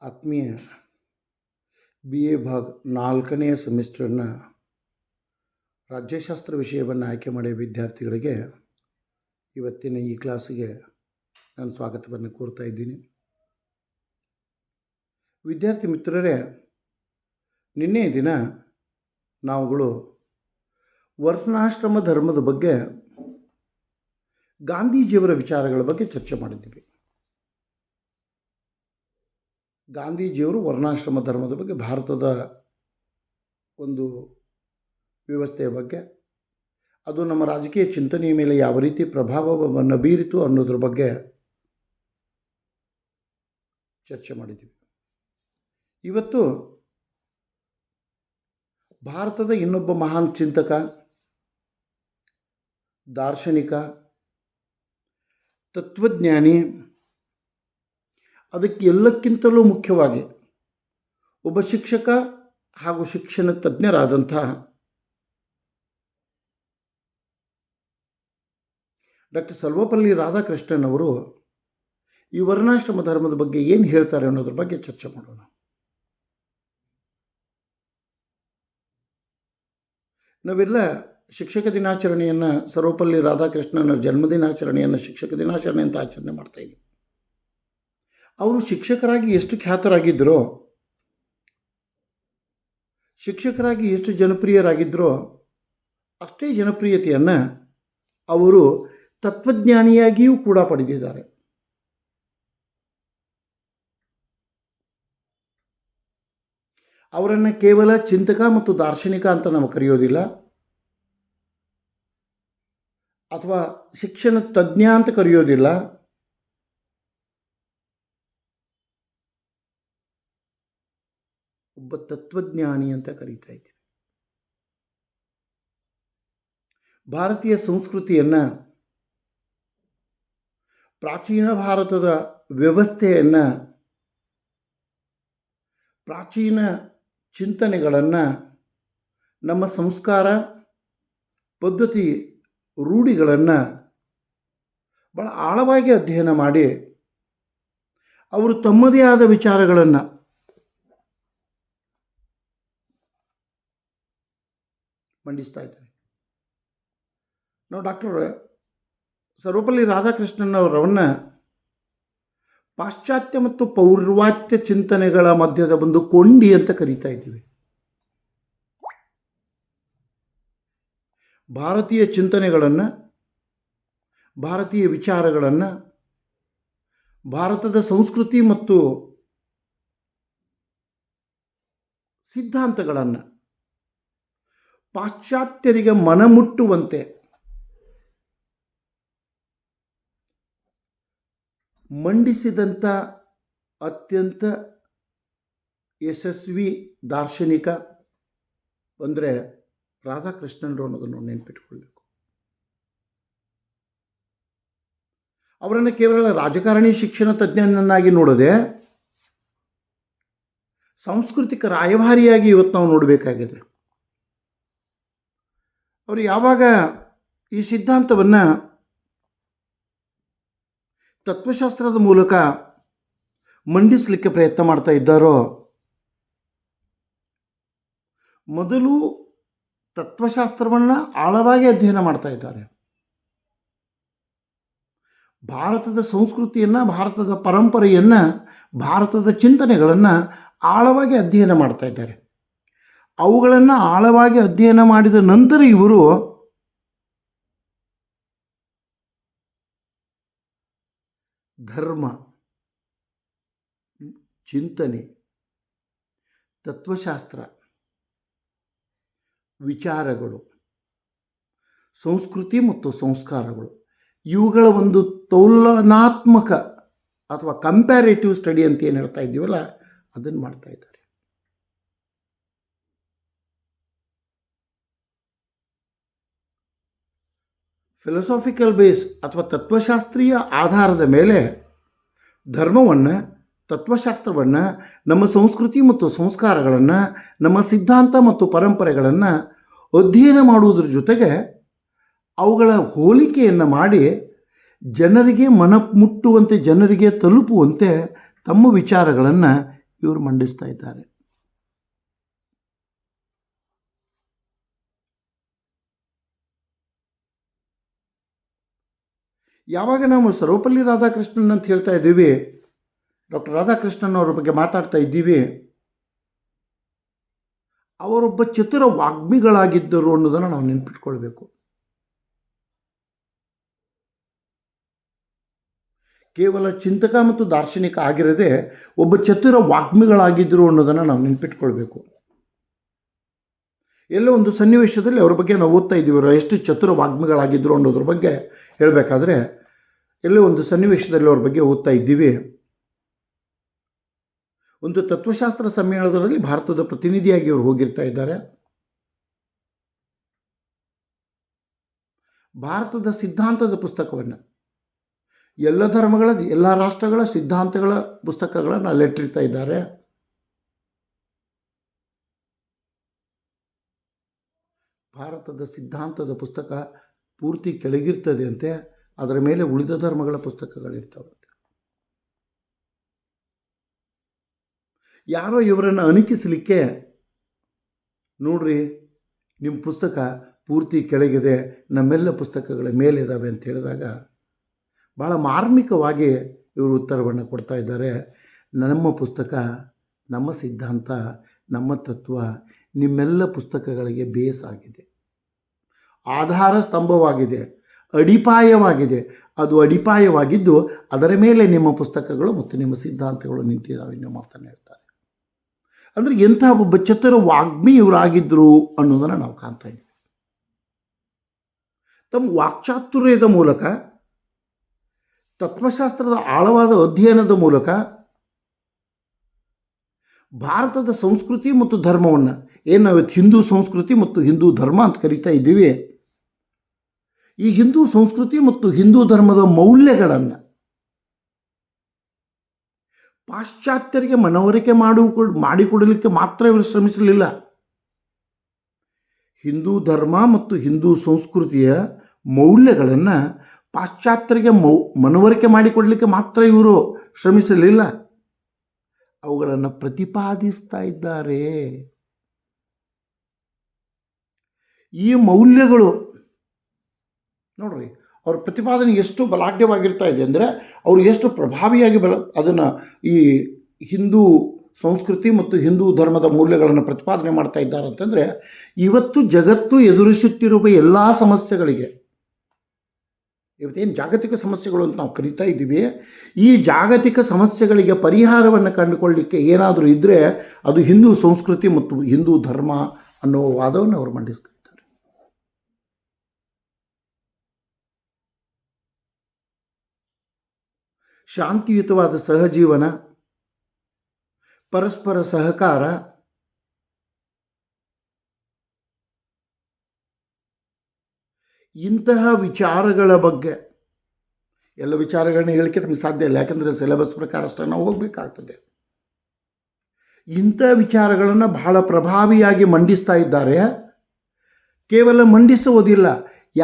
ಆತ್ಮೀಯ BA ಭಾಗ 4ನೇ ಸೆಮಿಸ್ಟರ್ನ ರಾಜ್ಯಶಾಸ್ತ್ರ ವಿಷಯವನ್ನು ಆಯ್ಕೆ ಮಾಡಿದ ವಿದ್ಯಾರ್ಥಿಗಳಿಗೆ ಇವತ್ತಿನ ಈ ಕ್ಲಾಸಿಗೆ ನಾನು ಸ್ವಾಗತವನ್ನು ಕೋರ್ತಾ ಇದ್ದೀನಿ. ವಿದ್ಯಾರ್ಥಿ ಮಿತ್ರರೇ, ನಿನ್ನೆ ದಿನ ನಾವುಗಳು ವರ್ಣಾಶ್ರಮ ಧರ್ಮದ ಬಗ್ಗೆ ಗಾಂಧೀಜಿಯವರ ವಿಚಾರಗಳ ಬಗ್ಗೆ ಚರ್ಚೆ ಮಾಡಿದ್ದೀವಿ. ಗಾಂಧೀಜಿಯವರು ವರ್ಣಾಶ್ರಮ ಧರ್ಮದ ಬಗ್ಗೆ, ಭಾರತದ ಒಂದು ವ್ಯವಸ್ಥೆಯ ಬಗ್ಗೆ, ಅದು ನಮ್ಮ ರಾಜಕೀಯ ಚಿಂತನೆಯ ಮೇಲೆ ಯಾವ ರೀತಿ ಪ್ರಭಾವವನ್ನು ಬೀರಿತು ಅನ್ನೋದ್ರ ಬಗ್ಗೆ ಚರ್ಚೆ ಮಾಡಿದ್ದೀವಿ. ಇವತ್ತು ಭಾರತದ ಇನ್ನೊಬ್ಬ ಮಹಾನ್ ಚಿಂತಕ, ದಾರ್ಶನಿಕ, ತತ್ವಜ್ಞಾನಿ, ಅದಕ್ಕೆ ಎಲ್ಲಕ್ಕಿಂತಲೂ ಮುಖ್ಯವಾಗಿ ಒಬ್ಬ ಶಿಕ್ಷಕ ಹಾಗೂ ಶಿಕ್ಷಣ ತಜ್ಞರಾದಂಥ ಡಾಕ್ಟರ್ ಸರ್ವಪಲ್ಲಿ ರಾಧಾಕೃಷ್ಣನ್ ಅವರು ಈ ವರ್ಣಾಶ್ರಮ ಧರ್ಮದ ಬಗ್ಗೆ ಏನು ಹೇಳ್ತಾರೆ ಅನ್ನೋದ್ರ ಬಗ್ಗೆ ಚರ್ಚೆ ಮಾಡೋಣ. ನಾವೆಲ್ಲ ಶಿಕ್ಷಕ ದಿನಾಚರಣೆಯನ್ನು, ಸರ್ವಪಲ್ಲಿ ರಾಧಾಕೃಷ್ಣನ ಜನ್ಮದಿನಾಚರಣೆಯನ್ನು ಶಿಕ್ಷಕ ದಿನಾಚರಣೆ ಅಂತ ಆಚರಣೆ ಮಾಡ್ತಾಯಿದ್ದೀವಿ. ಅವರು ಶಿಕ್ಷಕರಾಗಿ ಎಷ್ಟು ಖ್ಯಾತರಾಗಿದ್ದರೋ, ಶಿಕ್ಷಕರಾಗಿ ಎಷ್ಟು ಜನಪ್ರಿಯರಾಗಿದ್ದರೋ ಅಷ್ಟೇ ಜನಪ್ರಿಯತೆಯನ್ನು ಅವರು ತತ್ವಜ್ಞಾನಿಯಾಗಿಯೂ ಕೂಡ ಪಡೆದಿದ್ದಾರೆ. ಅವರನ್ನು ಕೇವಲ ಚಿಂತಕ ಮತ್ತು ದಾರ್ಶನಿಕ ಅಂತ ನಾವು ಕರೆಯೋದಿಲ್ಲ, ಅಥವಾ ಶಿಕ್ಷಣ ತಜ್ಞ ಅಂತ ಕರೆಯೋದಿಲ್ಲ. ಒಬ್ಬ ತತ್ವಜ್ಞಾನಿ ಅಂತ ಕರೀತಾ ಇದ್ದೀವಿ. ಭಾರತೀಯ ಸಂಸ್ಕೃತಿಯನ್ನು, ಪ್ರಾಚೀನ ಭಾರತದ ವ್ಯವಸ್ಥೆಯನ್ನು, ಪ್ರಾಚೀನ ಚಿಂತನೆಗಳನ್ನು, ನಮ್ಮ ಸಂಸ್ಕಾರ ಪದ್ಧತಿ ರೂಢಿಗಳನ್ನು ಭಾಳ ಆಳವಾಗಿ ಅಧ್ಯಯನ ಮಾಡಿ ಅವರು ತಮ್ಮದೇ ಆದ ವಿಚಾರಗಳನ್ನು ಮಂಡಿಸ್ತಾ ಇದ್ದಾರೆ. ನಾವು ಡಾಕ್ಟರ್ ಸರ್ವಪಲ್ಲಿ ರಾಧಾಕೃಷ್ಣನ್ ಅವರನ್ನು ಪಾಶ್ಚಾತ್ಯ ಮತ್ತು ಪೌರ್ವಾತ್ಯ ಚಿಂತನೆಗಳ ಮಧ್ಯದ ಒಂದು ಕೊಂಡಿ ಅಂತ ಕರೀತಾ ಇದ್ದೀವಿ. ಭಾರತೀಯ ಚಿಂತನೆಗಳನ್ನು, ಭಾರತೀಯ ವಿಚಾರಗಳನ್ನು, ಭಾರತದ ಸಂಸ್ಕೃತಿ ಮತ್ತು ಸಿದ್ಧಾಂತಗಳನ್ನು ಪಾಶ್ಚಾತ್ಯರಿಗೆ ಮನಮುಟ್ಟುವಂತೆ ಮಂಡಿಸಿದಂಥ ಅತ್ಯಂತ ಯಶಸ್ವಿ ದಾರ್ಶನಿಕ ಅಂದರೆ ರಾಧಾಕೃಷ್ಣನ್ರು ಅನ್ನೋದನ್ನು ನೆನಪಿಟ್ಕೊಳ್ಬೇಕು. ಅವರನ್ನು ಕೇವಲ ರಾಜಕಾರಣಿ, ಶಿಕ್ಷಣ ತಜ್ಞನನ್ನಾಗಿ ನೋಡದೆ ಸಾಂಸ್ಕೃತಿಕ ರಾಯಭಾರಿಯಾಗಿ ಇವತ್ತು ನಾವು ನೋಡಬೇಕಾಗಿದೆ. ಅವರು ಯಾವಾಗ ಈ ಸಿದ್ಧಾಂತವನ್ನು ತತ್ವಶಾಸ್ತ್ರದ ಮೂಲಕ ಮಂಡಿಸಲಿಕ್ಕೆ ಪ್ರಯತ್ನ ಮಾಡ್ತಾ ಇದ್ದಾರೋ, ಮೊದಲು ತತ್ವಶಾಸ್ತ್ರವನ್ನು ಆಳವಾಗಿ ಅಧ್ಯಯನ ಮಾಡ್ತಾ ಇದ್ದಾರೆ. ಭಾರತದ ಸಂಸ್ಕೃತಿಯನ್ನು, ಭಾರತದ ಪರಂಪರೆಯನ್ನು, ಭಾರತದ ಚಿಂತನೆಗಳನ್ನು ಆಳವಾಗಿ ಅಧ್ಯಯನ ಮಾಡ್ತಾ ಇದ್ದಾರೆ. ಅವುಗಳನ್ನು ಆಳವಾಗಿ ಅಧ್ಯಯನ ಮಾಡಿದ ನಂತರ ಇವರು ಧರ್ಮ, ಚಿಂತನೆ, ತತ್ವಶಾಸ್ತ್ರ, ವಿಚಾರಗಳು, ಸಂಸ್ಕೃತಿ ಮತ್ತು ಸಂಸ್ಕಾರಗಳು, ಇವುಗಳ ಒಂದು ತುಲನಾತ್ಮಕ ಅಥವಾ ಕಂಪ್ಯಾರೇಟಿವ್ ಸ್ಟಡಿ ಅಂತ ಏನು ಹೇಳ್ತಾ ಇದ್ದೀವಲ್ಲ, ಅದನ್ನು ಮಾಡ್ತಾ ಇದ್ದಾರೆ. ಫಿಲಸಾಫಿಕಲ್ ಬೇಸ್ ಅಥವಾ ತತ್ವಶಾಸ್ತ್ರೀಯ ಆಧಾರದ ಮೇಲೆ ಧರ್ಮವನ್ನು, ತತ್ವಶಾಸ್ತ್ರವನ್ನು, ನಮ್ಮ ಸಂಸ್ಕೃತಿ ಮತ್ತು ಸಂಸ್ಕಾರಗಳನ್ನು, ನಮ್ಮ ಸಿದ್ಧಾಂತ ಮತ್ತು ಪರಂಪರೆಗಳನ್ನು ಅಧ್ಯಯನ ಮಾಡುವುದರ ಜೊತೆಗೆ ಅವುಗಳ ಹೋಲಿಕೆಯನ್ನು ಮಾಡಿ ಜನರಿಗೆ ಮನ ಮುಟ್ಟುವಂತೆ, ಜನರಿಗೆ ತಲುಪುವಂತೆ ತಮ್ಮ ವಿಚಾರಗಳನ್ನು ಇವರು ಮಂಡಿಸ್ತಾ ಇದ್ದಾರೆ. ಯಾವಾಗ ನಾವು ಸರ್ವಪಲ್ಲಿ ರಾಧಾಕೃಷ್ಣನ್ ಅಂತ ಹೇಳ್ತಾ ಇದ್ದೀವಿ, ಡಾಕ್ಟರ್ ರಾಧಾಕೃಷ್ಣನ್ ಅವರ ಬಗ್ಗೆ ಮಾತಾಡ್ತಾ ಇದ್ದೀವಿ, ಅವರೊಬ್ಬ ಚತುರ ವಾಗ್ಮಿಗಳಾಗಿದ್ದರು ಅನ್ನೋದನ್ನು ನಾವು ನೆನಪಿಟ್ಕೊಳ್ಬೇಕು. ಕೇವಲ ಚಿಂತಕ ಮತ್ತು ದಾರ್ಶನಿಕ ಆಗಿರದೆ ಒಬ್ಬ ಚತುರ ವಾಗ್ಮಿಗಳಾಗಿದ್ದರು ಅನ್ನೋದನ್ನು ನಾವು ನೆನಪಿಟ್ಕೊಳ್ಬೇಕು. ಎಲ್ಲೋ ಒಂದು ಸನ್ನಿವೇಶದಲ್ಲಿ ಅವ್ರ ಬಗ್ಗೆ ನಾವು ಓದ್ತಾ ಇದ್ದೀವಿ, ಅವರು ಎಷ್ಟು ಚತುರ ವಾಗ್ಮಿಗಳಾಗಿದ್ದರು ಅನ್ನೋದ್ರ ಬಗ್ಗೆ ಹೇಳಬೇಕಾದ್ರೆ ಎಲ್ಲೋ ಒಂದು ಸನ್ನಿವೇಶದಲ್ಲಿ ಅವ್ರ ಬಗ್ಗೆ ಓದ್ತಾ ಇದ್ದೀವಿ. ಒಂದು ತತ್ವಶಾಸ್ತ್ರ ಸಮ್ಮೇಳನದಲ್ಲಿ ಭಾರತದ ಪ್ರತಿನಿಧಿಯಾಗಿ ಅವರು ಹೋಗಿರ್ತಾ ಇದ್ದಾರೆ. ಭಾರತದ ಸಿದ್ಧಾಂತದ ಪುಸ್ತಕವನ್ನು, ಎಲ್ಲ ಧರ್ಮಗಳ ಎಲ್ಲ ರಾಷ್ಟ್ರಗಳ ಸಿದ್ಧಾಂತಗಳ ಪುಸ್ತಕಗಳನ್ನು ಅಲ್ಲಿಟ್ಟಿರ್ತಾ ಇದ್ದಾರೆ. ಭಾರತದ ಸಿದ್ಧಾಂತದ ಪುಸ್ತಕ ಪೂರ್ತಿ ಕೆಳಗಿರ್ತದೆ ಅಂತೆ, ಅದರ ಮೇಲೆ ಉಳಿದ ಧರ್ಮಗಳ ಪುಸ್ತಕಗಳಿರ್ತಾವಂತೆ. ಯಾರೋ ಇವರನ್ನು ಅಣಕಿಸಲಿಕ್ಕೆ, ನೋಡ್ರಿ ನಿಮ್ಮ ಪುಸ್ತಕ ಪೂರ್ತಿ ಕೆಳಗಿದೆ, ನಮ್ಮೆಲ್ಲ ಪುಸ್ತಕಗಳ ಮೇಲಿದ್ದಾವೆ ಅಂತ ಹೇಳಿದಾಗ ಭಾಳ ಮಾರ್ಮಿಕವಾಗಿ ಇವರು ಉತ್ತರವನ್ನು ಕೊಡ್ತಾ ಇದ್ದಾರೆ. ನಮ್ಮ ಪುಸ್ತಕ, ನಮ್ಮ ಸಿದ್ಧಾಂತ, ನಮ್ಮ ತತ್ವ ನಿಮ್ಮೆಲ್ಲ ಪುಸ್ತಕಗಳಿಗೆ ಬೇಸ್ ಆಗಿದೆ, ಆಧಾರ ಸ್ತಂಭವಾಗಿದೆ, ಅಡಿಪಾಯವಾಗಿದೆ. ಅದು ಅಡಿಪಾಯವಾಗಿದ್ದು ಅದರ ಮೇಲೆ ನಿಮ್ಮ ಪುಸ್ತಕಗಳು ಮತ್ತು ನಿಮ್ಮ ಸಿದ್ಧಾಂತಗಳು ನಿಂತಿದ್ದಾವೆ ಎನ್ನುವ ಮಾತನ್ನು ಹೇಳ್ತಾರೆ. ಅಂದರೆ ಎಂಥ ಒಬ್ಬ ಚತುರ ವಾಗ್ಮಿ ಇವರಾಗಿದ್ದರು ಅನ್ನೋದನ್ನು ನಾವು ಕಾಣ್ತಾ ಇದ್ದೀವಿ. ತಮ್ಮ ವಾಕ್ಚಾತುರ್ಯದ ಮೂಲಕ, ತತ್ವಶಾಸ್ತ್ರದ ಆಳವಾದ ಅಧ್ಯಯನದ ಮೂಲಕ ಭಾರತದ ಸಂಸ್ಕೃತಿ ಮತ್ತು ಧರ್ಮವನ್ನು, ಏನು ನಾವು ಹಿಂದೂ ಸಂಸ್ಕೃತಿ ಮತ್ತು ಹಿಂದೂ ಧರ್ಮ ಅಂತ ಕರಿತಾ ಇದ್ದೀವಿ, ಈ ಹಿಂದೂ ಸಂಸ್ಕೃತಿ ಮತ್ತು ಹಿಂದೂ ಧರ್ಮದ ಮೌಲ್ಯಗಳನ್ನು ಪಾಶ್ಚಾತ್ಯರಿಗೆ ಮನವರಿಕೆ ಮಾಡಿಕೊಡಲಿಕ್ಕೆ ಮಾತ್ರ ಇವರು ಶ್ರಮಿಸಲಿಲ್ಲ. ಹಿಂದೂ ಧರ್ಮ ಮತ್ತು ಹಿಂದೂ ಸಂಸ್ಕೃತಿಯ ಮೌಲ್ಯಗಳನ್ನು ಪಾಶ್ಚಾತ್ಯರಿಗೆ ಮನವರಿಕೆ ಮಾಡಿಕೊಡಲಿಕ್ಕೆ ಮಾತ್ರ ಇವರು ಶ್ರಮಿಸಲಿಲ್ಲ, ಅವುಗಳನ್ನು ಪ್ರತಿಪಾದಿಸ್ತಾ ಇದ್ದಾರೆ. ಈ ಮೌಲ್ಯಗಳು ನೋಡ್ರಿ, ಅವ್ರ ಪ್ರತಿಪಾದನೆ ಎಷ್ಟು ಬಲಾಢ್ಯವಾಗಿರ್ತಾ ಇದೆ ಅಂದರೆ, ಅವರು ಎಷ್ಟು ಪ್ರಭಾವಿಯಾಗಿ ಅದನ್ನು ಈ ಹಿಂದೂ ಸಂಸ್ಕೃತಿ ಮತ್ತು ಹಿಂದೂ ಧರ್ಮದ ಮೌಲ್ಯಗಳನ್ನು ಪ್ರತಿಪಾದನೆ ಮಾಡ್ತಾ ಇದ್ದಾರೆ ಅಂತಂದರೆ, ಇವತ್ತು ಜಗತ್ತು ಎದುರಿಸುತ್ತಿರುವ ಎಲ್ಲ ಸಮಸ್ಯೆಗಳಿಗೆ, ಇವತ್ತೇನು ಜಾಗತಿಕ ಸಮಸ್ಯೆಗಳು ಅಂತ ನಾವು ಕರಿತಾ ಇದ್ದೀವಿ, ಈ ಜಾಗತಿಕ ಸಮಸ್ಯೆಗಳಿಗೆ ಪರಿಹಾರವನ್ನು ಕಂಡುಕೊಳ್ಳಲಿಕ್ಕೆ ಏನಾದರೂ ಇದ್ದರೆ ಅದು ಹಿಂದೂ ಸಂಸ್ಕೃತಿ ಮತ್ತು ಹಿಂದೂ ಧರ್ಮ ಅನ್ನೋ ವಾದವನ್ನು ಅವರು ಮಂಡಿಸ್ತಾರೆ. ಶಾಂತಿಯುತವಾದ ಸಹಜೀವನ, ಪರಸ್ಪರ ಸಹಕಾರ, ಇಂತಹ ವಿಚಾರಗಳ ಬಗ್ಗೆ, ಎಲ್ಲ ವಿಚಾರಗಳನ್ನ ಹೇಳಿಕೆ ನಮಗೆ ಸಾಧ್ಯ ಇಲ್ಲ, ಯಾಕಂದರೆ ಸಿಲೆಬಸ್ ಪ್ರಕಾರ ಅಷ್ಟೇ ನಾವು ಹೋಗಬೇಕಾಗ್ತದೆ. ಇಂಥ ವಿಚಾರಗಳನ್ನು ಬಹಳ ಪ್ರಭಾವಿಯಾಗಿ ಮಂಡಿಸ್ತಾ ಇದ್ದಾರೆ. ಕೇವಲ ಮಂಡಿಸುವುದಿಲ್ಲ,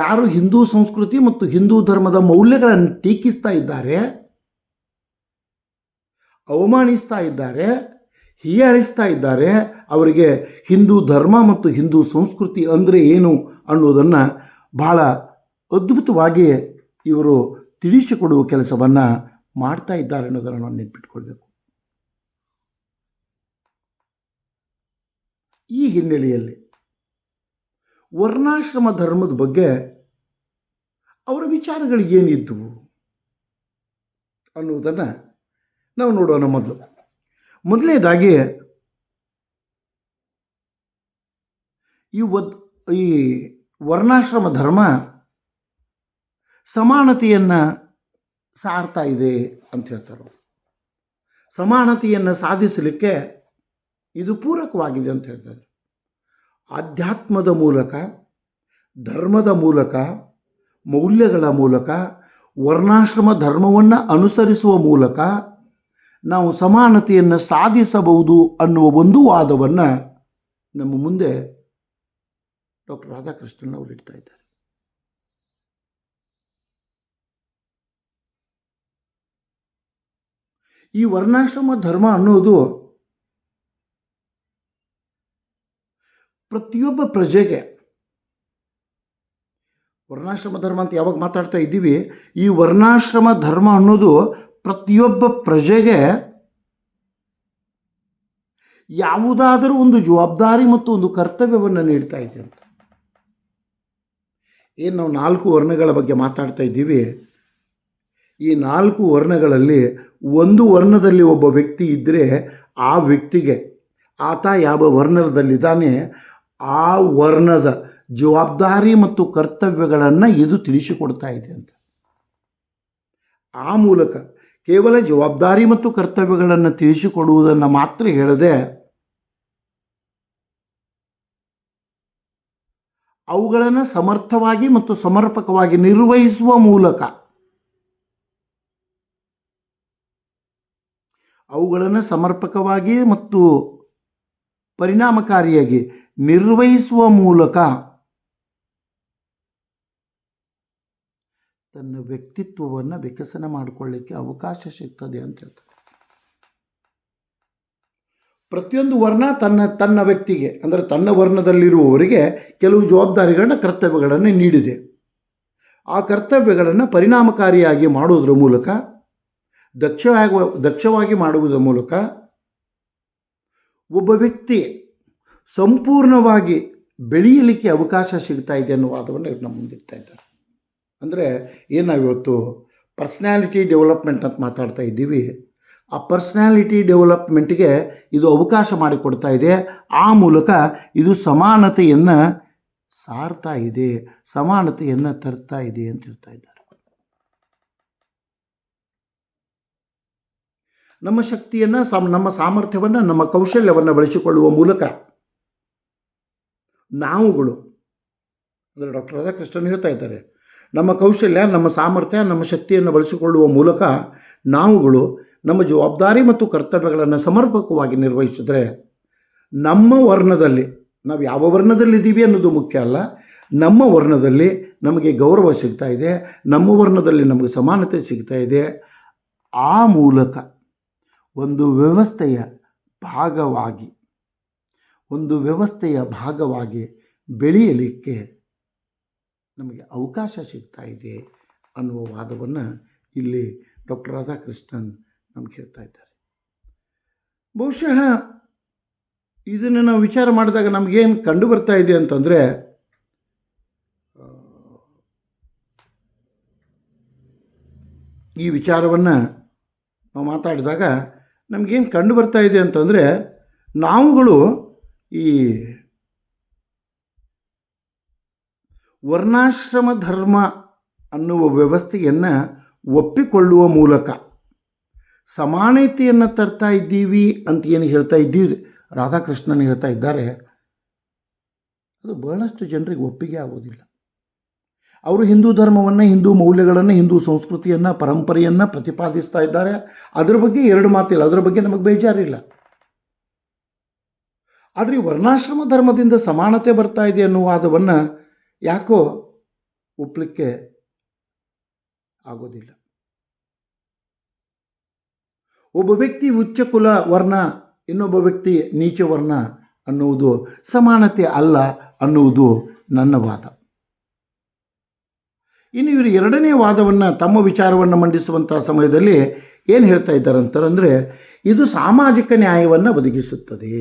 ಯಾರು ಹಿಂದೂ ಸಂಸ್ಕೃತಿ ಮತ್ತು ಹಿಂದೂ ಧರ್ಮದ ಮೌಲ್ಯಗಳನ್ನು ಟೀಕಿಸ್ತಾ ಇದ್ದಾರೆ, ಅವಮಾನಿಸ್ತಾ ಇದ್ದಾರೆ, ಹೀಯಾಳಿಸ್ತಾ ಇದ್ದಾರೆ, ಅವರಿಗೆ ಹಿಂದೂ ಧರ್ಮ ಮತ್ತು ಹಿಂದೂ ಸಂಸ್ಕೃತಿ ಅಂದರೆ ಏನು ಅನ್ನೋದನ್ನು ಬಹಳ ಅದ್ಭುತವಾಗಿ ಇವರು ತಿಳಿಸಿಕೊಡುವ ಕೆಲಸವನ್ನು ಮಾಡ್ತಾ ಇದ್ದಾರೆ ಅನ್ನೋದನ್ನು ನಾವು ನೆನಪಿಟ್ಕೊಳ್ಬೇಕು. ಈ ಹಿನ್ನೆಲೆಯಲ್ಲಿ ವರ್ಣಾಶ್ರಮ ಧರ್ಮದ ಬಗ್ಗೆ ಅವರ ವಿಚಾರಗಳು ಏನಿದ್ದವು ಅನ್ನೋದನ್ನು ನಾವು ನೋಡೋಣ. ಮೊದಲನೇದಾಗಿ ಈ ವರ್ಣಾಶ್ರಮ ಧರ್ಮ ಸಮಾನತೆಯನ್ನು ಸಾರ್ತಾ ಇದೆ ಅಂತ ಹೇಳ್ತಾರೆ. ಸಮಾನತೆಯನ್ನು ಸಾಧಿಸಲಿಕ್ಕೆ ಇದು ಪೂರಕವಾಗಿದೆ ಅಂತ ಹೇಳ್ತಾರೆ. ಆಧ್ಯಾತ್ಮದ ಮೂಲಕ, ಧರ್ಮದ ಮೂಲಕ, ಮೌಲ್ಯಗಳ ಮೂಲಕ, ವರ್ಣಾಶ್ರಮ ಧರ್ಮವನ್ನು ಅನುಸರಿಸುವ ಮೂಲಕ ನಾವು ಸಮಾನತೆಯನ್ನು ಸಾಧಿಸಬಹುದು ಅನ್ನುವ ಒಂದು ವಾದವನ್ನು ನಮ್ಮ ಮುಂದೆ ಡಾಕ್ಟರ್ ರಾಧಾಕೃಷ್ಣನ್ ಅವರು ಇಡ್ತಾ ಇದ್ದಾರೆ. ಈ ವರ್ಣಾಶ್ರಮ ಧರ್ಮ ಅನ್ನೋದು ಪ್ರತಿಯೊಬ್ಬ ಪ್ರಜೆಗೆ ವರ್ಣಾಶ್ರಮ ಧರ್ಮ ಅಂತ ಯಾವಾಗ ಮಾತಾಡ್ತಾ ಇದ್ದೀವಿ, ಈ ವರ್ಣಾಶ್ರಮ ಧರ್ಮ ಅನ್ನೋದು ಪ್ರತಿಯೊಬ್ಬ ಪ್ರಜೆಗೆ ಯಾವುದಾದರೂ ಒಂದು ಜವಾಬ್ದಾರಿ ಮತ್ತು ಒಂದು ಕರ್ತವ್ಯವನ್ನು ನೀಡ್ತಾ ಇದೆ ಅಂತ. ಏನು ನಾವು 4 ವರ್ಣಗಳ ಬಗ್ಗೆ ಮಾತಾಡ್ತಾ ಇದ್ದೀವಿ, ಈ 4 ವರ್ಣಗಳಲ್ಲಿ ಒಂದು ವರ್ಣದಲ್ಲಿ ಒಬ್ಬ ವ್ಯಕ್ತಿ ಇದ್ದರೆ ಆ ವ್ಯಕ್ತಿಗೆ ಆತ ಯಾವ ವರ್ಣದಲ್ಲಿದ್ದಾನೆ ಆ ವರ್ಣದ ಜವಾಬ್ದಾರಿ ಮತ್ತು ಕರ್ತವ್ಯಗಳನ್ನು ಇದು ತಿಳಿಸಿಕೊಡ್ತಾ ಇದೆ ಅಂತ. ಆ ಮೂಲಕ ಕೇವಲ ಜವಾಬ್ದಾರಿ ಮತ್ತು ಕರ್ತವ್ಯಗಳನ್ನು ತಿಳಿಸಿಕೊಡುವುದನ್ನು ಮಾತ್ರ ಹೇಳದೆ ಅವುಗಳನ್ನು ಸಮರ್ಥವಾಗಿ ಮತ್ತು ಸಮರ್ಪಕವಾಗಿ ನಿರ್ವಹಿಸುವ ಮೂಲಕ, ಅವುಗಳನ್ನು ಸಮರ್ಪಕವಾಗಿ ಮತ್ತು ಪರಿಣಾಮಕಾರಿಯಾಗಿ ನಿರ್ವಹಿಸುವ ಮೂಲಕ ತನ್ನ ವ್ಯಕ್ತಿತ್ವವನ್ನು ವಿಕಸನ ಮಾಡಿಕೊಳ್ಳಿಕ್ಕೆ ಅವಕಾಶ ಸಿಗ್ತದೆ ಅಂತ ಹೇಳ್ತಾರೆ. ಪ್ರತಿಯೊಂದು ವರ್ಣ ತನ್ನ ವ್ಯಕ್ತಿಗೆ ಅಂದರೆ ತನ್ನ ವರ್ಣದಲ್ಲಿರುವವರಿಗೆ ಕೆಲವು ಜವಾಬ್ದಾರಿಗಳನ್ನ ಕರ್ತವ್ಯಗಳನ್ನು ನೀಡಿದೆ. ಆ ಕರ್ತವ್ಯಗಳನ್ನು ಪರಿಣಾಮಕಾರಿಯಾಗಿ ಮಾಡುವುದರ ಮೂಲಕ ದಕ್ಷವಾಗಿ ಮಾಡುವುದರ ಮೂಲಕ ಒಬ್ಬ ವ್ಯಕ್ತಿ ಸಂಪೂರ್ಣವಾಗಿ ಬೆಳೆಯಲಿಕ್ಕೆ ಅವಕಾಶ ಸಿಗ್ತಾ ಇದೆ ಅನ್ನೋ ವಾದವನ್ನು ಇವ್ರು ನಮ್ಮ ಮುಂದಿಡ್ತಾ ಇದ್ದಾರೆ. ಅಂದರೆ ಏನಾಗಿವತ್ತು ಪರ್ಸ್ನಾಲಿಟಿ ಡೆವಲಪ್ಮೆಂಟ್ ಅಂತ ಮಾತಾಡ್ತಾ ಇದ್ದೀವಿ, ಆ ಪರ್ಸ್ನಾಲಿಟಿ ಡೆವಲಪ್ಮೆಂಟ್ಗೆ ಇದು ಅವಕಾಶ ಮಾಡಿಕೊಡ್ತಾ ಇದೆ. ಆ ಮೂಲಕ ಇದು ಸಮಾನತೆಯನ್ನು ಸಾರ್ತಾ ಇದೆ, ಸಮಾನತೆಯನ್ನು ತರ್ತಾ ಇದೆ ಅಂತ ಹೇಳ್ತಾ ಇದ್ದಾರೆ. ನಮ್ಮ ಶಕ್ತಿಯನ್ನು ನಮ್ಮ ಸಾಮರ್ಥ್ಯವನ್ನು ನಮ್ಮ ಕೌಶಲ್ಯವನ್ನು ಬಳಸಿಕೊಳ್ಳುವ ಮೂಲಕ ನಾವುಗಳು ಅಂದರೆ ಡಾಕ್ಟರ್ ರಾಧಾಕೃಷ್ಣನ್ ಹೇಳ್ತಾ ಇದ್ದಾರೆ, ನಮ್ಮ ಕೌಶಲ್ಯ ನಮ್ಮ ಸಾಮರ್ಥ್ಯ ನಮ್ಮ ಶಕ್ತಿಯನ್ನು ಬಳಸಿಕೊಳ್ಳುವ ಮೂಲಕ ನಾವುಗಳು ನಮ್ಮ ಜವಾಬ್ದಾರಿ ಮತ್ತು ಕರ್ತವ್ಯಗಳನ್ನು ಸಮರ್ಪಕವಾಗಿ ನಿರ್ವಹಿಸಿದರೆ ನಮ್ಮ ವರ್ಣದಲ್ಲಿ ನಾವು ಯಾವ ವರ್ಣದಲ್ಲಿದ್ದೀವಿ ಅನ್ನೋದು ಮುಖ್ಯ ಅಲ್ಲ, ನಮ್ಮ ವರ್ಣದಲ್ಲಿ ನಮಗೆ ಗೌರವ ಸಿಗ್ತಾ ಇದೆ, ನಮ್ಮ ವರ್ಣದಲ್ಲಿ ನಮಗೆ ಸಮಾನತೆ ಸಿಗ್ತಾ ಇದೆ. ಆ ಮೂಲಕ ಒಂದು ವ್ಯವಸ್ಥೆಯ ಭಾಗವಾಗಿ ಬೆಳೆಯಲಿಕ್ಕೆ ನಮಗೆ ಅವಕಾಶ ಸಿಗ್ತಾ ಇದೆ ಅನ್ನುವ ವಾದವನ್ನು ಇಲ್ಲಿ ಡಾಕ್ಟರ್ ರಾಧಾಕೃಷ್ಣನ್ ನಮ್ಗೆ ಹೇಳ್ತಾ ಇದ್ದಾರೆ. ಬಹುಶಃ ಇದನ್ನು ನಾವು ವಿಚಾರ ಮಾಡಿದಾಗ ನಮಗೇನು ಕಂಡು ಬರ್ತಾ ಇದೆ ಅಂತಂದರೆ, ಈ ವಿಚಾರವನ್ನು ನಾವು ಮಾತಾಡಿದಾಗ ನಮಗೇನು ಕಂಡು ಬರ್ತಾ ಇದೆ ಅಂತಂದರೆ, ನಾವುಗಳು ಈ ವರ್ಣಾಶ್ರಮ ಧರ್ಮ ಅನ್ನುವ ವ್ಯವಸ್ಥೆಯನ್ನು ಒಪ್ಪಿಕೊಳ್ಳುವ ಮೂಲಕ ಸಮಾನತೆಯನ್ನು ತರ್ತಾ ಇದ್ದೀವಿ ಅಂತ ಏನು ಹೇಳ್ತಾ ಇದ್ದೀವಿ ರಾಧಾಕೃಷ್ಣನ್ ಹೇಳ್ತಾ ಇದ್ದಾರೆ, ಅದು ಬಹಳಷ್ಟು ಜನರಿಗೆ ಒಪ್ಪಿಗೆ ಆಗೋದಿಲ್ಲ. ಅವರು ಹಿಂದೂ ಧರ್ಮವನ್ನು, ಹಿಂದೂ ಮೌಲ್ಯಗಳನ್ನು, ಹಿಂದೂ ಸಂಸ್ಕೃತಿಯನ್ನು, ಪರಂಪರೆಯನ್ನು ಪ್ರತಿಪಾದಿಸ್ತಾ ಇದ್ದಾರೆ. ಅದರ ಬಗ್ಗೆ ಎರಡು ಮಾತಿಲ್ಲ, ಅದರ ಬಗ್ಗೆ ನಮಗೆ ಬೇಜಾರಿಲ್ಲ. ಆದರೆ ಈ ವರ್ಣಾಶ್ರಮ ಧರ್ಮದಿಂದ ಸಮಾನತೆ ಬರ್ತಾ ಇದೆ ಅನ್ನುವ ವಾದವನ್ನು ಯಾಕೋ ಒಪ್ಪಲಿಕ್ಕೆ ಆಗೋದಿಲ್ಲ. ಒಬ್ಬ ವ್ಯಕ್ತಿ ಉಚ್ಚ ಕುಲ ವರ್ಣ, ಇನ್ನೊಬ್ಬ ವ್ಯಕ್ತಿ ನೀಚ ವರ್ಣ ಅನ್ನುವುದು ಸಮಾನತೆ ಅಲ್ಲ ಅನ್ನುವುದು ನನ್ನ ವಾದ. ಇನ್ನು ಇವರು ಎರಡನೇ ವಾದವನ್ನು, ತಮ್ಮ ವಿಚಾರವನ್ನು ಮಂಡಿಸುವಂಥ ಸಮಯದಲ್ಲಿ ಏನು ಹೇಳ್ತಾ ಇದ್ದಾರೆ ಅಂತಂದರೆ, ಇದು ಸಾಮಾಜಿಕ ನ್ಯಾಯವನ್ನು ಒದಗಿಸುತ್ತದೆ.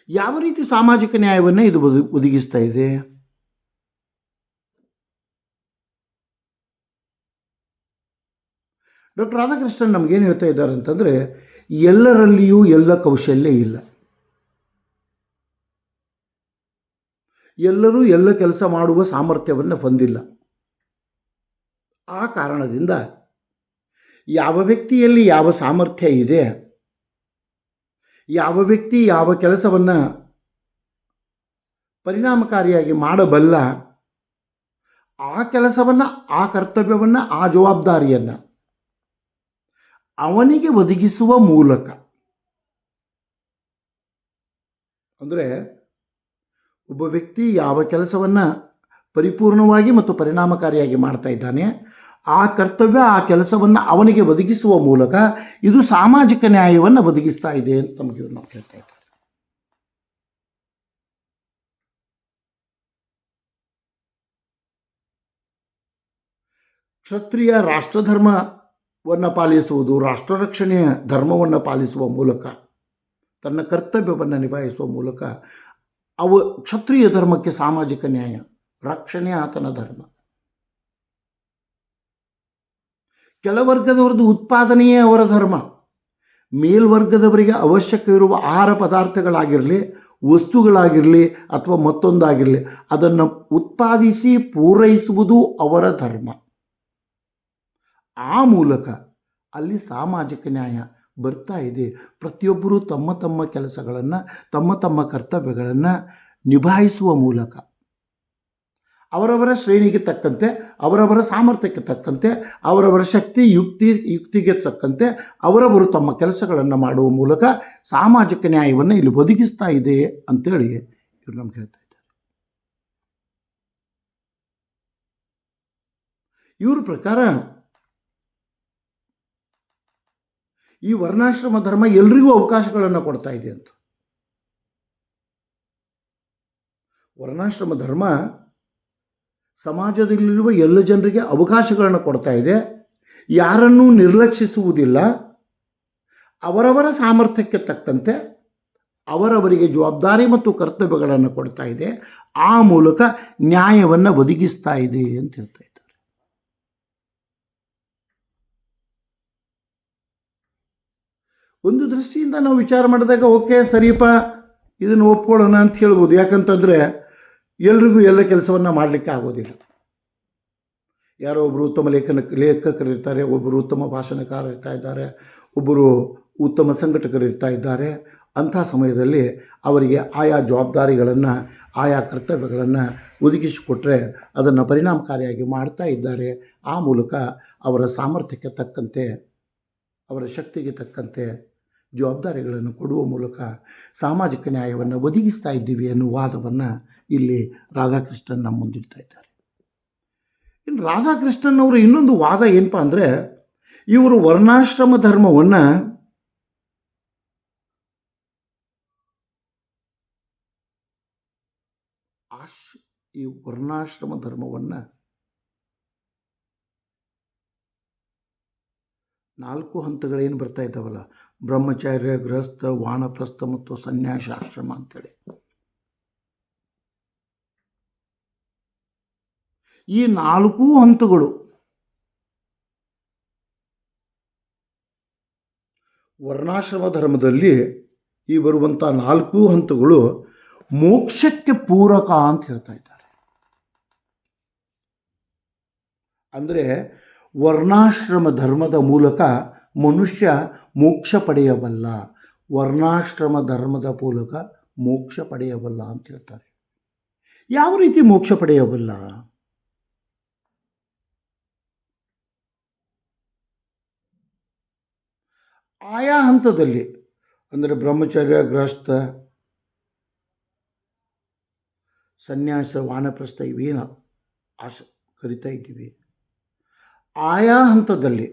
ಯಾವ ರೀತಿ ಸಾಮಾಜಿಕ ನ್ಯಾಯವನ್ನು ಇದು ಒದಗಿಸ್ತಾ ಇದೆ? ಡಾಕ್ಟರ್ ರಾಧಾಕೃಷ್ಣನ್ ನಮಗೇನು ಹೇಳ್ತಾ ಇದ್ದಾರೆ ಅಂತಂದರೆ, ಎಲ್ಲರಲ್ಲಿಯೂ ಎಲ್ಲ ಕೌಶಲ್ಯ ಇಲ್ಲ, ಎಲ್ಲರೂ ಎಲ್ಲ ಕೆಲಸ ಮಾಡುವ ಸಾಮರ್ಥ್ಯವನ್ನು ಹೊಂದಿಲ್ಲ. ಆ ಕಾರಣದಿಂದ ಯಾವ ವ್ಯಕ್ತಿಯಲ್ಲಿ ಯಾವ ಸಾಮರ್ಥ್ಯ ಇದೆ, ಯಾವ ವ್ಯಕ್ತಿ ಯಾವ ಕೆಲಸವನ್ನು ಪರಿಣಾಮಕಾರಿಯಾಗಿ ಮಾಡಬಲ್ಲ, ಆ ಕೆಲಸವನ್ನು, ಆ ಕರ್ತವ್ಯವನ್ನು, ಆ ಜವಾಬ್ದಾರಿಯನ್ನು ಅವನಿಗೆ ಒದಗಿಸುವ ಮೂಲಕ, ಅಂದರೆ ಒಬ್ಬ ವ್ಯಕ್ತಿ ಯಾವ ಕೆಲಸವನ್ನು ಪರಿಪೂರ್ಣವಾಗಿ ಮತ್ತು ಪರಿಣಾಮಕಾರಿಯಾಗಿ ಮಾಡ್ತಾ ಇದ್ದಾನೆ, ಆ ಕರ್ತವ್ಯ ಆ ಕೆಲಸವನ್ನು ಅವನಿಗೆ ಒದಗಿಸುವ ಮೂಲಕ ಇದು ಸಾಮಾಜಿಕ ನ್ಯಾಯವನ್ನು ಒದಗಿಸ್ತಾ ಇದೆ ಅಂತ ನಮಗೆ ನಾವು ಹೇಳ್ತಾ ಇದ್ದಾರೆ. ಕ್ಷತ್ರಿಯ ರಾಷ್ಟ್ರಧರ್ಮವನ್ನು ಪಾಲಿಸುವುದು, ರಾಷ್ಟ್ರ ರಕ್ಷಣೆಯ ಧರ್ಮವನ್ನು ಪಾಲಿಸುವ ಮೂಲಕ, ತನ್ನ ಕರ್ತವ್ಯವನ್ನು ನಿಭಾಯಿಸುವ ಮೂಲಕ ಕ್ಷತ್ರಿಯ ಧರ್ಮಕ್ಕೆ ಸಾಮಾಜಿಕ ನ್ಯಾಯ, ರಕ್ಷಣೆ ಆತನ ಧರ್ಮ. ಕೆಳವರ್ಗದವರದ್ದು ಉತ್ಪಾದನೆಯೇ ಅವರ ಧರ್ಮ. ಮೇಲ್ವರ್ಗದವರಿಗೆ ಅವಶ್ಯಕವಿರುವ ಆಹಾರ ಪದಾರ್ಥಗಳಾಗಿರಲಿ, ವಸ್ತುಗಳಾಗಿರಲಿ ಅಥವಾ ಮತ್ತೊಂದಾಗಿರಲಿ, ಅದನ್ನು ಉತ್ಪಾದಿಸಿ ಪೂರೈಸುವುದು ಅವರ ಧರ್ಮ. ಆ ಮೂಲಕ ಅಲ್ಲಿ ಸಾಮಾಜಿಕ ನ್ಯಾಯ ಬರ್ತಾ ಇದೆ. ಪ್ರತಿಯೊಬ್ಬರೂ ತಮ್ಮ ತಮ್ಮ ಕೆಲಸಗಳನ್ನು, ತಮ್ಮ ತಮ್ಮ ಕರ್ತವ್ಯಗಳನ್ನು ನಿಭಾಯಿಸುವ ಮೂಲಕ ಅವರವರ ಶ್ರೇಣಿಗೆ ತಕ್ಕಂತೆ, ಅವರವರ ಸಾಮರ್ಥ್ಯಕ್ಕೆ ತಕ್ಕಂತೆ, ಅವರವರ ಶಕ್ತಿ ಯುಕ್ತಿಗೆ ತಕ್ಕಂತೆ ಅವರವರು ತಮ್ಮ ಕೆಲಸಗಳನ್ನು ಮಾಡುವ ಮೂಲಕ ಸಾಮಾಜಿಕ ನ್ಯಾಯವನ್ನು ಇಲ್ಲಿ ಒದಗಿಸ್ತಾ ಇದೆ ಅಂತೇಳಿ ಇವರು ನಮ್ಗೆ ಹೇಳ್ತಾ ಇದ್ದಾರೆ. ಇವ್ರ ಪ್ರಕಾರ ಈ ವರ್ಣಾಶ್ರಮ ಧರ್ಮ ಎಲ್ರಿಗೂ ಅವಕಾಶಗಳನ್ನು ಕೊಡ್ತಾ ಇದೆ ಅಂತ. ವರ್ಣಾಶ್ರಮ ಧರ್ಮ ಸಮಾಜದಲ್ಲಿರುವ ಎಲ್ಲ ಜನರಿಗೆ ಅವಕಾಶಗಳನ್ನು ಕೊಡ್ತಾ ಇದೆ. ಯಾರನ್ನೂ ನಿರ್ಲಕ್ಷಿಸುವುದಿಲ್ಲ. ಅವರವರ ಸಾಮರ್ಥ್ಯಕ್ಕೆ ತಕ್ಕಂತೆ ಅವರವರಿಗೆ ಜವಾಬ್ದಾರಿ ಮತ್ತು ಕರ್ತವ್ಯಗಳನ್ನು ಕೊಡ್ತಾ ಇದೆ. ಆ ಮೂಲಕ ನ್ಯಾಯವನ್ನು ಒದಗಿಸ್ತಾ ಇದೆ ಅಂತ ಹೇಳ್ತಾ ಇದ್ದಾರೆ. ಒಂದು ದೃಷ್ಟಿಯಿಂದ ನಾವು ವಿಚಾರ ಮಾಡಿದಾಗ ಓಕೆ ಸರಿಯಪ್ಪ, ಇದನ್ನು ಒಪ್ಕೊಳ್ಳೋಣ ಅಂತ ಹೇಳ್ಬೋದು. ಯಾಕಂತಂದರೆ ಎಲ್ರಿಗೂ ಎಲ್ಲ ಕೆಲಸವನ್ನು ಮಾಡಲಿಕ್ಕೆ ಆಗೋದಿಲ್ಲ. ಯಾರೋ ಒಬ್ಬರು ಉತ್ತಮ ಲೇಖಕರು ಇರ್ತಾರೆ, ಒಬ್ಬರು ಉತ್ತಮ ಭಾಷಣಕಾರ ಇರ್ತಾ ಇದ್ದಾರೆ, ಒಬ್ಬರು ಉತ್ತಮ ಸಂಘಟಕರು ಇರ್ತಾ ಇದ್ದಾರೆ. ಅಂಥ ಸಮಯದಲ್ಲಿ ಅವರಿಗೆ ಆಯಾ ಜವಾಬ್ದಾರಿಗಳನ್ನು, ಆಯಾ ಕರ್ತವ್ಯಗಳನ್ನು ಒದಗಿಸಿಕೊಟ್ರೆ ಅದನ್ನು ಪರಿಣಾಮಕಾರಿಯಾಗಿ ಮಾಡ್ತಾ ಇದ್ದಾರೆ. ಆ ಮೂಲಕ ಅವರ ಸಾಮರ್ಥ್ಯಕ್ಕೆ ತಕ್ಕಂತೆ, ಅವರ ಶಕ್ತಿಗೆ ತಕ್ಕಂತೆ ಜವಾಬ್ದಾರಿಗಳನ್ನು ಕೊಡುವ ಮೂಲಕ ಸಾಮಾಜಿಕ ನ್ಯಾಯವನ್ನು ಒದಗಿಸ್ತಾ ಇದ್ದೀವಿ ಅನ್ನೋ ವಾದವನ್ನು ಇಲ್ಲಿ ರಾಧಾಕೃಷ್ಣನ್ ನಮ್ಮ ಮುಂದಿಡ್ತಾ ಇದ್ದಾರೆ. ಇನ್ನು ರಾಧಾಕೃಷ್ಣನ್ ಅವರು ಇನ್ನೊಂದು ವಾದ ಏನಪ್ಪ ಅಂದರೆ, ಇವರು ವರ್ಣಾಶ್ರಮ ಧರ್ಮವನ್ನು ಈ ವರ್ಣಾಶ್ರಮ ಧರ್ಮವನ್ನು 4 ಹಂತಗಳೇನು ಬರ್ತಾ ಇದ್ದಾವಲ್ಲ, ಬ್ರಹ್ಮಚರ್ಯ, ಗೃಹಸ್ಥ, ವಾನಪ್ರಸ್ಥ ಮತ್ತು ಸನ್ಯಾಸಾಶ್ರಮ ಅಂತೇಳಿ, ಈ 4 ಹಂತಗಳು ವರ್ಣಾಶ್ರಮ ಧರ್ಮದಲ್ಲಿ ಈ ಬರುವಂಥ 4 ಹಂತಗಳು ಮೋಕ್ಷಕ್ಕೆ ಪೂರಕ ಅಂತ ಹೇಳ್ತಾ ಇದ್ದಾರೆ. ಅಂದರೆ ವರ್ಣಾಶ್ರಮ ಧರ್ಮದ ಮೂಲಕ ಮನುಷ್ಯ ಮೋಕ್ಷ ಪಡೆಯಬಲ್ಲ, ವರ್ಣಾಶ್ರಮ ಧರ್ಮದ ಮೂಲಕ ಮೋಕ್ಷ ಪಡೆಯಬಲ್ಲ ಅಂತ ಹೇಳ್ತಾರೆ. ಯಾವ ರೀತಿ ಮೋಕ್ಷ ಪಡೆಯಬಲ್ಲ? ಆಯಾ ಹಂತದಲ್ಲಿ, ಅಂದರೆ ಬ್ರಹ್ಮಚರ್ಯ, ಗೃಹಸ್ಥ, ಸನ್ಯಾಸ, ವಾನಪ್ರಸ್ಥ ಇವೇನು ಕರಿತಾ ಇದ್ದೀವಿ, ಆಯಾ ಹಂತದಲ್ಲಿ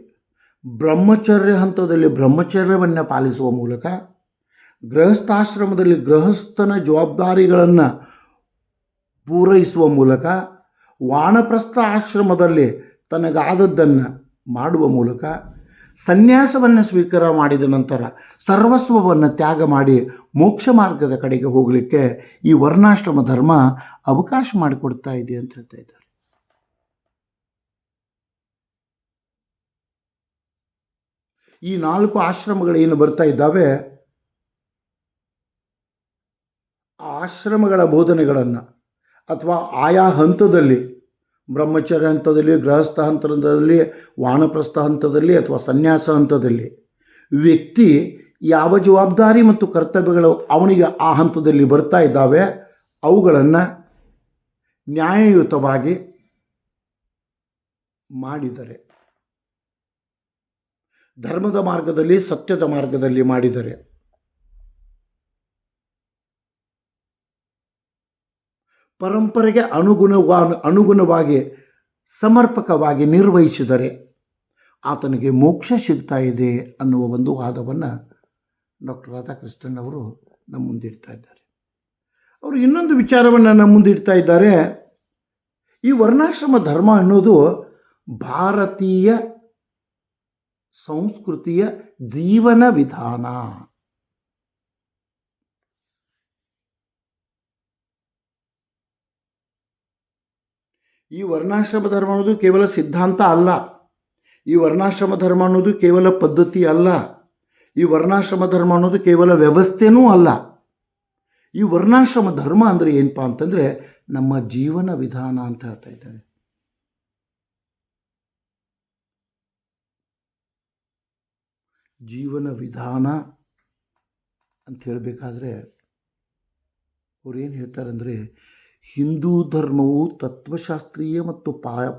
ಬ್ರಹ್ಮಚರ್ಯ ಹಂತದಲ್ಲಿ ಬ್ರಹ್ಮಚರ್ಯವನ್ನು ಪಾಲಿಸುವ ಮೂಲಕ, ಗೃಹಸ್ಥಾಶ್ರಮದಲ್ಲಿ ಗೃಹಸ್ಥನ ಜವಾಬ್ದಾರಿಗಳನ್ನು ಪೂರೈಸುವ ಮೂಲಕ, ವಾನಪ್ರಸ್ಥ ಆಶ್ರಮದಲ್ಲಿ ತನಗಾದದ್ದನ್ನು ಮಾಡುವ ಮೂಲಕ, ಸನ್ಯಾಸವನ್ನು ಸ್ವೀಕಾರ ಮಾಡಿದ ನಂತರ ಸರ್ವಸ್ವವನ್ನು ತ್ಯಾಗ ಮಾಡಿ ಮೋಕ್ಷ ಮಾರ್ಗದ ಕಡೆಗೆ ಹೋಗಲಿಕ್ಕೆ ಈ ವರ್ಣಾಶ್ರಮ ಧರ್ಮ ಅವಕಾಶ ಮಾಡಿಕೊಡ್ತಾ ಇದೆ ಅಂತ ಹೇಳ್ತಾ ಇದ್ದಾರೆ. ಈ 4 ಆಶ್ರಮಗಳೇನು ಬರ್ತಾ ಇದ್ದಾವೆ, ಆ ಆಶ್ರಮಗಳ ಬೋಧನೆಗಳನ್ನು ಅಥವಾ ಆಯಾ ಹಂತದಲ್ಲಿ, ಬ್ರಹ್ಮಚರ್ಯ ಹಂತದಲ್ಲಿ, ಗೃಹಸ್ಥ ಹಂತದಲ್ಲಿ, ವಾನಪ್ರಸ್ಥ ಹಂತದಲ್ಲಿ ಅಥವಾ ಸನ್ಯಾಸ ಹಂತದಲ್ಲಿ ವ್ಯಕ್ತಿ ಯಾವ ಜವಾಬ್ದಾರಿ ಮತ್ತು ಕರ್ತವ್ಯಗಳು ಅವನಿಗೆ ಆ ಹಂತದಲ್ಲಿ ಬರ್ತಾ ಇದ್ದಾವೆ, ಅವುಗಳನ್ನು ನ್ಯಾಯಯುತವಾಗಿ ಮಾಡಿದರೆ, ಧರ್ಮದ ಮಾರ್ಗದಲ್ಲಿ, ಸತ್ಯದ ಮಾರ್ಗದಲ್ಲಿ ಮಾಡಿದರೆ, ಪರಂಪರೆಗೆ ಅನುಗುಣವಾಗಿ ಸಮರ್ಪಕವಾಗಿ ನಿರ್ವಹಿಸಿದರೆ ಆತನಿಗೆ ಮೋಕ್ಷ ಸಿಗ್ತಾ ಇದೆ ಅನ್ನುವ ಒಂದು ವಾದವನ್ನು ಡಾಕ್ಟರ್ ರಾಧಾಕೃಷ್ಣನ್ ಅವರು ನಮ್ಮ ಮುಂದಿಡ್ತಾ ಇದ್ದಾರೆ. ಅವರು ಇನ್ನೊಂದು ವಿಚಾರವನ್ನು ನಮ್ಮ ಮುಂದಿಡ್ತಾ ಇದ್ದಾರೆ. ಈ ವರ್ಣಾಶ್ರಮ ಧರ್ಮ ಅನ್ನೋದು ಭಾರತೀಯ ಸಂಸ್ಕೃತಿಯ ಜೀವನ ವಿಧಾನ. ಈ ವರ್ಣಾಶ್ರಮ ಧರ್ಮ ಅನ್ನೋದು ಕೇವಲ ಸಿದ್ಧಾಂತ ಅಲ್ಲ. ಈ ವರ್ಣಾಶ್ರಮ ಧರ್ಮ ಅನ್ನೋದು ಕೇವಲ ಪದ್ಧತಿ ಅಲ್ಲ. ಈ ವರ್ಣಾಶ್ರಮ ಧರ್ಮ ಅನ್ನೋದು ಕೇವಲ ವ್ಯವಸ್ಥೆನೂ ಅಲ್ಲ. ಈ ವರ್ಣಾಶ್ರಮ ಧರ್ಮ ಅಂದರೆ ಏನಪ್ಪ ಅಂತಂದರೆ ನಮ್ಮ ಜೀವನ ವಿಧಾನ ಅಂತ ಹೇಳ್ತಾ ಇದ್ದಾರೆ. ಜೀವನ ವಿಧಾನ ಅಂತ ಹೇಳಬೇಕಾದ್ರೆ ಅವ್ರೇನು ಹೇಳ್ತಾರೆ ಅಂದರೆ, ಹಿಂದೂ ಧರ್ಮವು ತತ್ವಶಾಸ್ತ್ರೀಯ ಮತ್ತು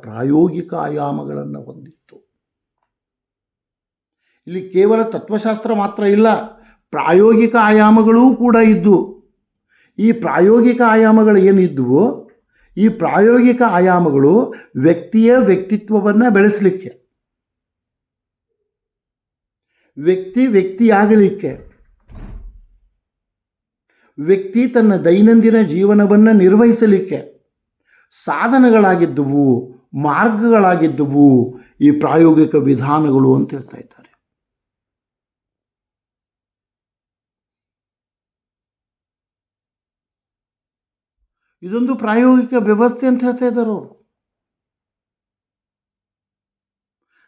ಪ್ರಾಯೋಗಿಕ ಆಯಾಮಗಳನ್ನು ಹೊಂದಿತ್ತು. ಇಲ್ಲಿ ಕೇವಲ ತತ್ವಶಾಸ್ತ್ರ ಮಾತ್ರ ಇಲ್ಲ, ಪ್ರಾಯೋಗಿಕ ಆಯಾಮಗಳೂ ಕೂಡ ಇದ್ದು. ಈ ಪ್ರಾಯೋಗಿಕ ಆಯಾಮಗಳು ಏನಿದ್ವು, ಈ ಪ್ರಾಯೋಗಿಕ ಆಯಾಮಗಳು ವ್ಯಕ್ತಿಯ ವ್ಯಕ್ತಿತ್ವವನ್ನು ಬೆಳೆಸಲಿಕ್ಕೆ, ವ್ಯಕ್ತಿಯಾಗಲಿಕ್ಕೆ, ವ್ಯಕ್ತಿ ತನ್ನ ದೈನಂದಿನ ಜೀವನವನ್ನು ನಿರ್ವಹಿಸಲಿಕ್ಕೆ ಸಾಧನಗಳಾಗಿದ್ದವು, ಮಾರ್ಗಗಳಾಗಿದ್ದವು ಈ ಪ್ರಾಯೋಗಿಕ ವಿಧಾನಗಳು ಅಂತ ಹೇಳ್ತಾ ಇದ್ದಾರೆ. ಇದೊಂದು ಪ್ರಾಯೋಗಿಕ ವ್ಯವಸ್ಥೆ ಅಂತ ಹೇಳ್ತಾ ಇದ್ದಾರೆ ಅವರು.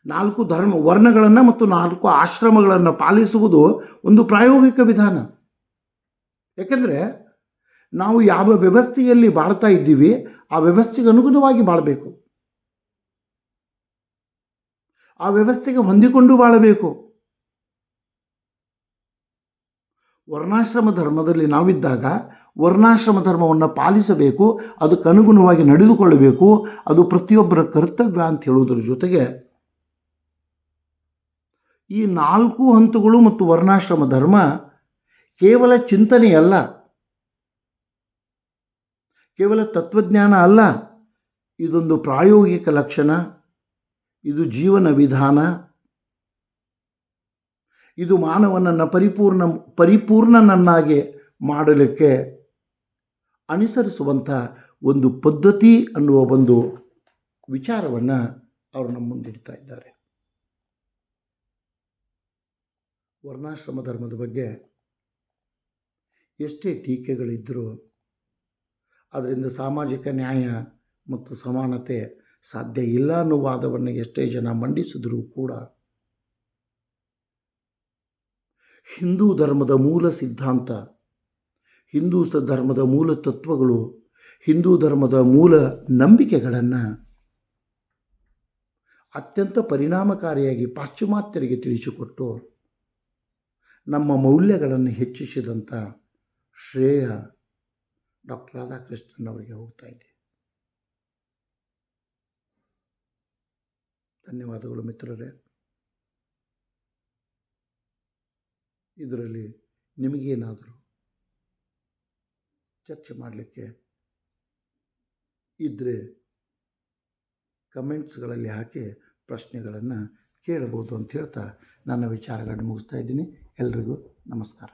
4 ವರ್ಣಗಳನ್ನು ಮತ್ತು 4 ಆಶ್ರಮಗಳನ್ನು ಪಾಲಿಸುವುದು ಒಂದು ಪ್ರಾಯೋಗಿಕ ವಿಧಾನ. ಯಾಕೆಂದರೆ ನಾವು ಯಾವ ವ್ಯವಸ್ಥೆಯಲ್ಲಿ ಬಾಳ್ತಾ ಇದ್ದೀವಿ ಆ ವ್ಯವಸ್ಥೆಗೆ ಅನುಗುಣವಾಗಿ ಬಾಳಬೇಕು, ಆ ವ್ಯವಸ್ಥೆಗೆ ಹೊಂದಿಕೊಂಡು ಬಾಳಬೇಕು. ವರ್ಣಾಶ್ರಮ ಧರ್ಮದಲ್ಲಿ ನಾವಿದ್ದಾಗ ವರ್ಣಾಶ್ರಮ ಧರ್ಮವನ್ನು ಪಾಲಿಸಬೇಕು, ಅದಕ್ಕನುಗುಣವಾಗಿ ನಡೆದುಕೊಳ್ಳಬೇಕು. ಅದು ಪ್ರತಿಯೊಬ್ಬರ ಕರ್ತವ್ಯ ಅಂತ ಹೇಳುವುದರ ಜೊತೆಗೆ ಈ 4 ಹಂತಗಳು ಮತ್ತು ವರ್ಣಾಶ್ರಮ ಧರ್ಮ ಕೇವಲ ಚಿಂತನೆಯಲ್ಲ, ಕೇವಲ ತತ್ವಜ್ಞಾನ ಅಲ್ಲ, ಇದೊಂದು ಪ್ರಾಯೋಗಿಕ ಲಕ್ಷಣ, ಇದು ಜೀವನ ವಿಧಾನ, ಇದು ಮಾನವನನ್ನು ಪರಿಪೂರ್ಣನನ್ನಾಗಿ ಮಾಡಲಿಕ್ಕೆ ಅನುಸರಿಸುವಂಥ ಒಂದು ಪದ್ಧತಿ ಅನ್ನುವ ಒಂದು ವಿಚಾರವನ್ನು ಅವರು ನಮ್ಮ ಮುಂದಿಡ್ತಾ ಇದ್ದಾರೆ. ವರ್ಣಾಶ್ರಮ ಧರ್ಮದ ಬಗ್ಗೆ ಎಷ್ಟೇ ಟೀಕೆಗಳಿದ್ದರೂ ಅದರಿಂದ ಸಾಮಾಜಿಕ ನ್ಯಾಯ ಮತ್ತು ಸಮಾನತೆ ಸಾಧ್ಯ ಇಲ್ಲ ಅನ್ನೋ ವಾದವನ್ನು ಎಷ್ಟೇ ಜನ ಮಂಡಿಸಿದರೂ ಕೂಡ ಹಿಂದೂ ಧರ್ಮದ ಮೂಲ ಸಿದ್ಧಾಂತ, ಹಿಂದೂ ಧರ್ಮದ ಮೂಲ ತತ್ವಗಳು, ಹಿಂದೂ ಧರ್ಮದ ಮೂಲ ನಂಬಿಕೆಗಳನ್ನು ಅತ್ಯಂತ ಪರಿಣಾಮಕಾರಿಯಾಗಿ ಪಾಶ್ಚಿಮಾತ್ಯರಿಗೆ ತಿಳಿಸಿಕೊಟ್ಟು ನಮ್ಮ ಮೌಲ್ಯಗಳನ್ನು ಹೆಚ್ಚಿಸಿದಂಥ ಶ್ರೇಯ ಡಾಕ್ಟರ್ ರಾಧಾಕೃಷ್ಣನ್ ಅವರಿಗೆ ಹೋಗ್ತಾ ಇದೆ. ಧನ್ಯವಾದಗಳು ಮಿತ್ರರೇ. ಇದರಲ್ಲಿ ನಿಮಗೇನಾದರೂ ಚರ್ಚೆ ಮಾಡಲಿಕ್ಕೆ ಇದ್ದರೆ ಕಮೆಂಟ್ಸ್ಗಳಲ್ಲಿ ಹಾಕಿ ಪ್ರಶ್ನೆಗಳನ್ನು ಕೇಳಬಹುದು ಅಂತ ಹೇಳ್ತಾ ನನ್ನ ವಿಚಾರಗಳನ್ನು ಮುಗಿಸ್ತಾ ಇದ್ದೀನಿ. ಎಲ್ರಿಗೂ ನಮಸ್ಕಾರ.